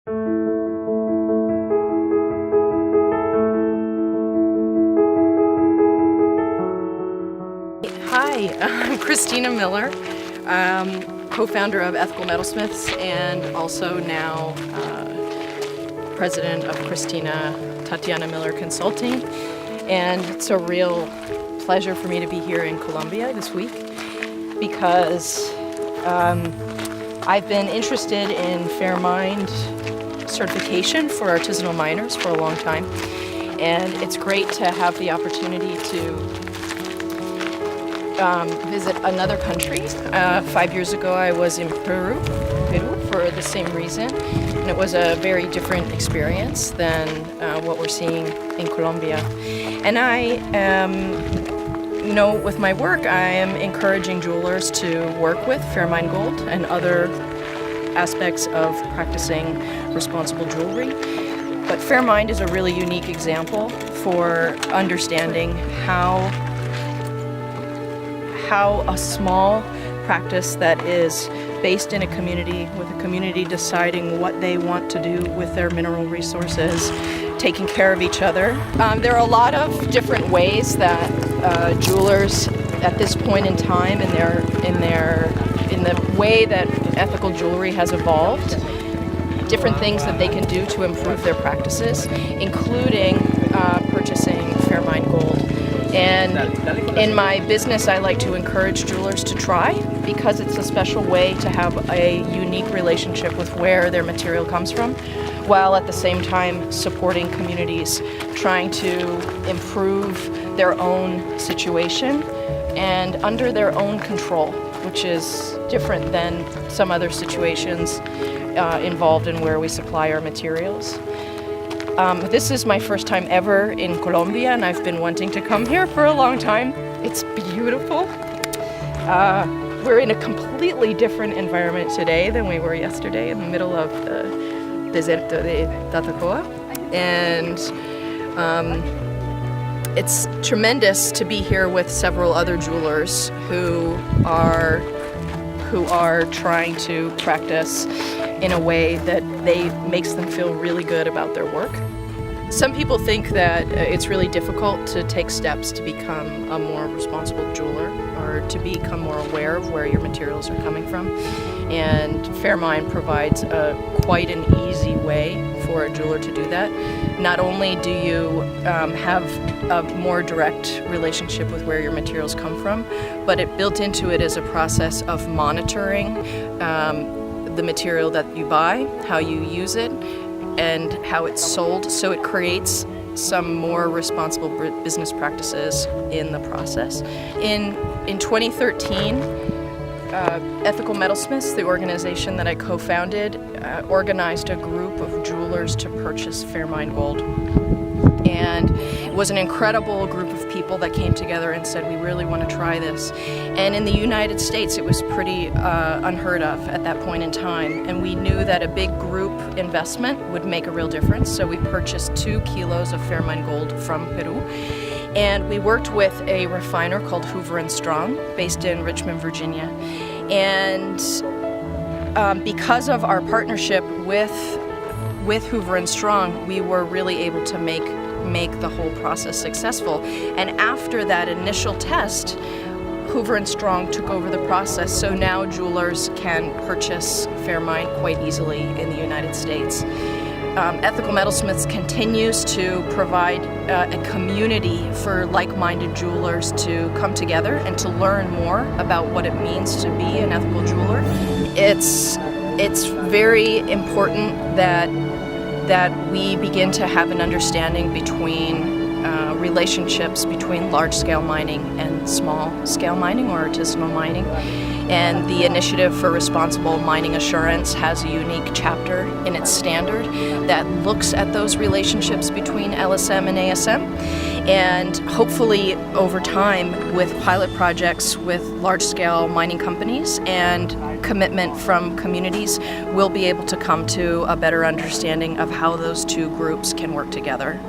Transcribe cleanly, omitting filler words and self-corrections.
Hi, I'm Christina Miller, co-founder of Ethical Metalsmiths and also now president of Christina Miller Consulting. And it's a real pleasure for me to be here in Colombia this week because I've been interested in Fairmined certification for artisanal miners for a long time. And it's great to have the opportunity to visit another country. 5 years ago I was in Peru for the same reason, and it was a very different experience than what we're seeing in Colombia. And I with my work I am encouraging jewelers to work with Fairmined Gold and other aspects of practicing responsible jewelry. But Fairmined is a really unique example for understanding how a small practice that is based in a community, with a community deciding what they want to do with their mineral resources, taking care of each other. There are a lot of different ways that jewelers at this point in time in the way that ethical jewelry has evolved, different things that they can do to improve their practices, including purchasing Fairmined Gold. And in my business, I like to encourage jewelers to try, because it's a special way to have a unique relationship with where their material comes from, while at the same time supporting communities trying to improve their own situation and under their own control, which is different than some other situations involved in where we supply our materials. This is my first time ever in Colombia, and I've been wanting to come here for a long time. It's beautiful. We're in a completely different environment today than we were yesterday, in the middle of the Deserto de Tatacoa. And it's tremendous to be here with several other jewelers who are trying to practice in a way that makes them feel really good about their work. Some people think that it's really difficult to take steps to become a more responsible jeweler, or to become more aware of where your materials are coming from. And Fairmined provides quite an easy way for a jeweler to do that. Not only do you have a more direct relationship with where your materials come from, but built into it is a process of monitoring the material that you buy, how you use it, and how it's sold. So it creates some more responsible business practices in the process. In 2013, Ethical Metalsmiths, the organization that I co-founded, organized a group of jewelers to purchase Fairmined Gold. And it was an incredible group of people that came together and said, we really want to try this. And in the United States, it was pretty unheard of at that point in time. And we knew that a big group investment would make a real difference. So we purchased 2 kilos of Fairmined Gold from Peru. And we worked with a refiner called Hoover & Strong, based in Richmond, Virginia. And because of our partnership with Hoover & Strong, we were really able to make the whole process successful. And after that initial test, Hoover & Strong took over the process, so now jewelers can purchase Fairmined quite easily in the United States. Ethical Metalsmiths continues to provide a community for like-minded jewelers to come together and to learn more about what it means to be an ethical jeweler. It's very important that we begin to have an understanding between relationships between large-scale mining and small-scale mining or artisanal mining. And the Initiative for Responsible Mining Assurance has a unique chapter in its standard that looks at those relationships between LSM and ASM. And hopefully over time, with pilot projects with large-scale mining companies and commitment from communities, we'll be able to come to a better understanding of how those two groups can work together.